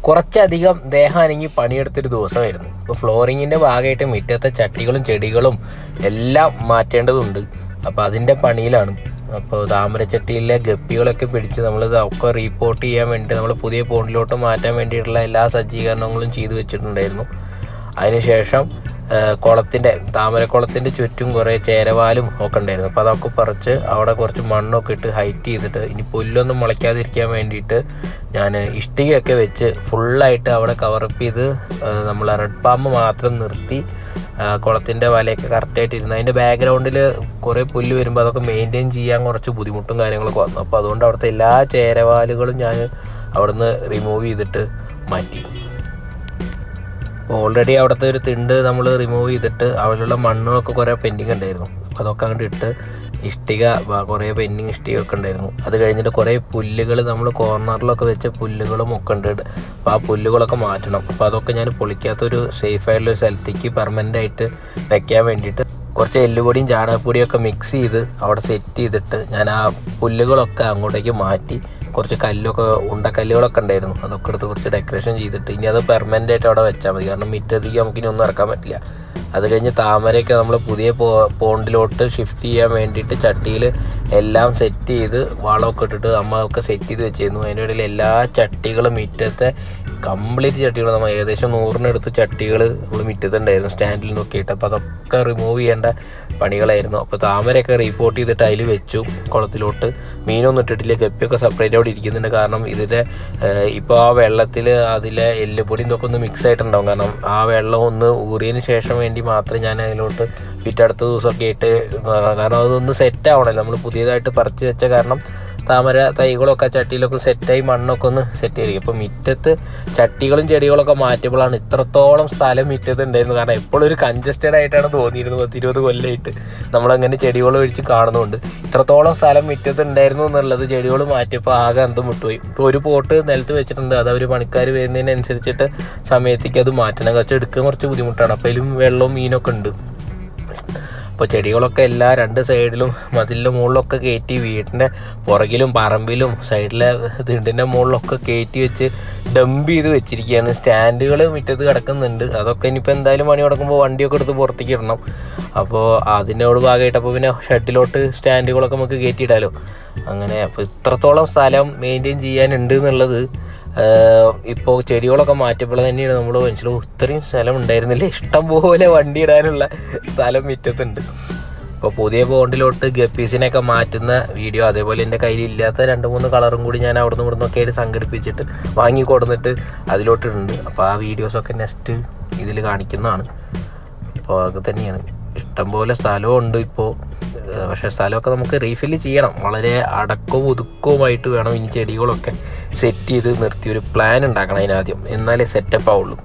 കുറച്ചധികം ദേഹം അനങ്ങി പണിയെടുത്തൊരു ദിവസമായിരുന്നു. ഇപ്പോൾ ഫ്ലോറിങ്ങിൻ്റെ ഭാഗമായിട്ട് മുറ്റത്തെ ചട്ടികളും ചെടികളും എല്ലാം മാറ്റേണ്ടതുണ്ട്. അപ്പോൾ അതിൻ്റെ പണിയിലാണ്. അപ്പോൾ താമരച്ചട്ടിയിലെ ഗപ്പികളൊക്കെ പിടിച്ച് നമ്മൾ ഒക്കെ റീപ്പോർട്ട് ചെയ്യാൻ വേണ്ടി നമ്മൾ പുതിയ പോണ്ടിലോട്ട് മാറ്റാൻ വേണ്ടിയിട്ടുള്ള എല്ലാ സജ്ജീകരണങ്ങളും ചെയ്തു വെച്ചിട്ടുണ്ടായിരുന്നു. അതിനുശേഷം താമരക്കുളത്തിൻ്റെ ചുറ്റും കുറേ ചേരവാലും ഒക്കെ ഉണ്ടായിരുന്നു. അപ്പോൾ അതൊക്കെ പറിച്ച് അവിടെ കുറച്ച് മണ്ണൊക്കെ ഇട്ട് ഹൈറ്റ് ചെയ്തിട്ട് ഇനി പുല്ലൊന്നും മുളയ്ക്കാതിരിക്കാൻ വേണ്ടിയിട്ട് ഞാൻ ഇഷ്ടികയൊക്കെ വെച്ച് ഫുള്ളായിട്ട് അവിടെ കവറപ്പ് ചെയ്ത് നമ്മൾ റെഡ് പാമ്പ് മാത്രം നിർത്തി കുളത്തിൻ്റെ വലയൊക്കെ കറക്റ്റായിട്ട് ഇരുന്നു. അതിൻ്റെ ബാക്ക്ഗ്രൗണ്ടിൽ കുറേ പുല്ല് വരുമ്പോൾ അതൊക്കെ മെയിൻറ്റെയിൻ ചെയ്യാൻ കുറച്ച് ബുദ്ധിമുട്ടും കാര്യങ്ങളൊക്കെ വന്നു. അപ്പോൾ അതുകൊണ്ട് അവിടുത്തെ എല്ലാ ചേരവാലുകളും ഞാൻ അവിടുന്ന് റിമൂവ് ചെയ്തിട്ട് മാറ്റി. ഓൾറെഡി അവിടുത്തെ ഒരു തിണ്ട് നമ്മൾ റിമൂവ് ചെയ്തിട്ട് അവിടെയുള്ള മണ്ണുകളൊക്കെ കുറേ പെൻഡിങ് ഉണ്ടായിരുന്നു. അപ്പോൾ അതൊക്കെ അങ്ങോട്ട് ഇട്ട് ഇഷ്ടിക കുറേ പെൻഡിങ് ഇഷ്ടികയൊക്കെ ഉണ്ടായിരുന്നു. അത് കഴിഞ്ഞിട്ട് കുറേ പുല്ലുകൾ നമ്മൾ കോർണറിലൊക്കെ വെച്ച പുല്ലുകളും ഒക്കെ ഉണ്ട്. അപ്പോൾ ആ പുല്ലുകളൊക്കെ മാറ്റണം. അപ്പോൾ അതൊക്കെ ഞാൻ പൊളിക്കാത്തൊരു സേഫായിട്ടുള്ളൊരു സ്ഥലത്തേക്ക് പെർമനൻ്റ് ആയിട്ട് വെക്കാൻ വേണ്ടിയിട്ട് കുറച്ച് എല്ലുപൊടിയും ചാണകപ്പൊടിയൊക്കെ മിക്സ് ചെയ്ത് അവിടെ സെറ്റ് ചെയ്തിട്ട് ഞാൻ ആ പുല്ലുകളൊക്കെ അങ്ങോട്ടേക്ക് മാറ്റി കുറച്ച് ഉണ്ടക്കല്ലുകളൊക്കെ ഉണ്ടായിരുന്നു. അതൊക്കെ എടുത്ത് കുറച്ച് ഡെക്കറേഷൻ ചെയ്തിട്ട് ഇനി അത് പെർമനൻ്റ് ആയിട്ട് അവിടെ വെച്ചാൽ മതി. കാരണം മിറ്റത്തേക്ക് നമുക്കിനി ഒന്നും ഇറക്കാൻ പറ്റില്ല. അത് കഴിഞ്ഞ് താമരയൊക്കെ നമ്മൾ പുതിയ പോണ്ടിലോട്ട് ഷിഫ്റ്റ് ചെയ്യാൻ വേണ്ടിയിട്ട് ചട്ടിയിൽ എല്ലാം സെറ്റ് ചെയ്ത് വളമൊക്കെ ഇട്ടിട്ട് അമ്മ ഒക്കെ സെറ്റ് ചെയ്ത് വെച്ചിരുന്നു. അതിൻ്റെ ഇടയിൽ എല്ലാ ചട്ടികളും മിറ്റത്തെ കംപ്ലീറ്റ് ചട്ടികൾ നമ്മൾ ഏകദേശം 100-നടുത്ത് ചട്ടികൾ നമ്മൾ മിറ്റത്തുണ്ടായിരുന്നു സ്റ്റാൻഡിൽ നിന്നൊക്കെ ഇട്ട്. അപ്പോൾ അതൊക്കെ റിമൂവ് ചെയ്യേണ്ട പണികളായിരുന്നു. അപ്പോൾ താമരയൊക്കെ റീപ്പോർട്ട് ചെയ്തിട്ട് അതിൽ വെച്ചു. കുളത്തിലോട്ട് മീനൊന്നും ഇട്ടിട്ടില്ല. ഗപ്പിയൊക്കെ സെപ്പറേറ്റ് അവിടെ ഇരിക്കുന്നുണ്ട്. കാരണം ഇതിൻ്റെ ഇപ്പോൾ ആ വെള്ളത്തിൽ അതിലെ എല്ലുപൊടി ഇതൊക്കെ ഒന്ന് മിക്സ് ആയിട്ടുണ്ടാവും. കാരണം ആ വെള്ളം ഒന്ന് ഊറിയതിന് ശേഷം വേണ്ടി മാത്രമേ ഞാൻ അതിലോട്ട് അടുത്ത ദിവസമൊക്കെ ഇട്ട്, കാരണം അതൊന്ന് സെറ്റ് ആവണമല്ലോ. നമ്മൾ പുതിയതായിട്ട് പറിച്ച് വെച്ച കാരണം താമര തൈകളൊക്കെ ചട്ടിയിലൊക്കെ സെറ്റായി മണ്ണൊക്കെ ഒന്ന് സെറ്റ് ചെയ്തിരിക്കും. അപ്പോൾ മുറ്റത്ത് ചട്ടികളും ചെടികളൊക്കെ മാറ്റുമ്പോഴാണ് ഇത്രത്തോളം സ്ഥലം മുറ്റത്ത് ഉണ്ടായിരുന്നു. കാരണം എപ്പോഴും ഒരു കൺജസ്റ്റഡ് ആയിട്ടാണ് തോന്നിയിരുന്നത്. 10-20 കൊല്ലമായിട്ട് നമ്മളങ്ങനെ ചെടികൾ ഒഴിച്ച് കാണുന്നുണ്ട്. ഇത്രത്തോളം സ്ഥലം മുറ്റത്ത് ഉണ്ടായിരുന്നു എന്നുള്ളത് ചെടികൾ മാറ്റിയപ്പോൾ ആകെ അന്തം വിട്ടുപോയി. ഇപ്പോൾ ഒരു പോട്ട് നിലത്ത് വെച്ചിട്ടുണ്ട്. അത് അവർ പണിക്കാർ വരുന്നതിനനുസരിച്ചിട്ട് സമയത്തേക്ക് അത് മാറ്റണം. എടുക്കാൻ കുറച്ച് ബുദ്ധിമുട്ടാണ്. അപ്പോൾ അതിലും വെള്ളവും മീനൊക്കെ ഉണ്ട്. അപ്പോൾ ചെടികളൊക്കെ എല്ലാ 2 സൈഡിലും മതിലിൻ്റെ മുകളിലൊക്കെ കയറ്റി വീടിൻ്റെ പുറകിലും പറമ്പിലും സൈഡിലെ തിണ്ടിൻ്റെ മുകളിലൊക്കെ കയറ്റി വെച്ച് ഡംപ് ചെയ്ത് വെച്ചിരിക്കുകയാണ്. സ്റ്റാൻഡുകൾ മുറ്റത്ത് കിടക്കുന്നുണ്ട്. അതൊക്കെ ഇനിയിപ്പോൾ എന്തായാലും പണി തുടങ്ങുമ്പോൾ വണ്ടിയൊക്കെ എടുത്ത് പുറത്തേക്ക് ഇടണം. അപ്പോൾ അതിനോട് ഭാഗമായിട്ട് അപ്പോൾ പിന്നെ ഷെഡിലോട്ട് സ്റ്റാൻഡുകളൊക്കെ നമുക്ക് കയറ്റിയിടാലോ. അങ്ങനെ അപ്പോൾ ഇത്രത്തോളം സ്ഥലം മെയിൻറ്റെയിൻ ചെയ്യാനുണ്ട് എന്നുള്ളത് ഇപ്പോൾ ചെടികളൊക്കെ മാറ്റിയപ്പോൾ തന്നെയാണ് നമ്മൾ മനസ്സിലാവും ഇത്രയും സ്ഥലം ഉണ്ടായിരുന്നില്ല. ഇഷ്ടം പോലെ വണ്ടി ഇടാനുള്ള സ്ഥലം മുറ്റത്തുണ്ട്. അപ്പോൾ പുതിയ പോണ്ടിലോട്ട് ഗപ്പീസിനെയൊക്കെ മാറ്റുന്ന വീഡിയോ, അതേപോലെ എൻ്റെ കയ്യിൽ ഇല്ലാത്ത 2-3 കളറും കൂടി ഞാൻ അവിടുന്ന് ഇവിടുന്നൊക്കെ ആയിട്ട് സംഘടിപ്പിച്ചിട്ട് വാങ്ങി കൊടുത്തിട്ട് അതിലോട്ടുണ്ട്. അപ്പോൾ ആ വീഡിയോസൊക്കെ നെക്സ്റ്റ് ഇതിൽ കാണിക്കുന്നതാണ്. അപ്പോൾ അതൊക്കെ തന്നെയാണ്. ഇഷ്ടംപോലെ സ്ഥലവും ഉണ്ട് ഇപ്പോൾ. പക്ഷേ സ്ഥലമൊക്കെ നമുക്ക് റീഫില്ല് ചെയ്യണം. വളരെ അടക്കവും ഒതുക്കവുമായിട്ട് വേണം ഇനി ചെടികളൊക്കെ സെറ്റ് ചെയ്ത് നിർത്തി ഒരു പ്ലാൻ ഉണ്ടാക്കണം അതിനാദ്യം. എന്നാലേ സെറ്റപ്പ് ആവുള്ളൂ.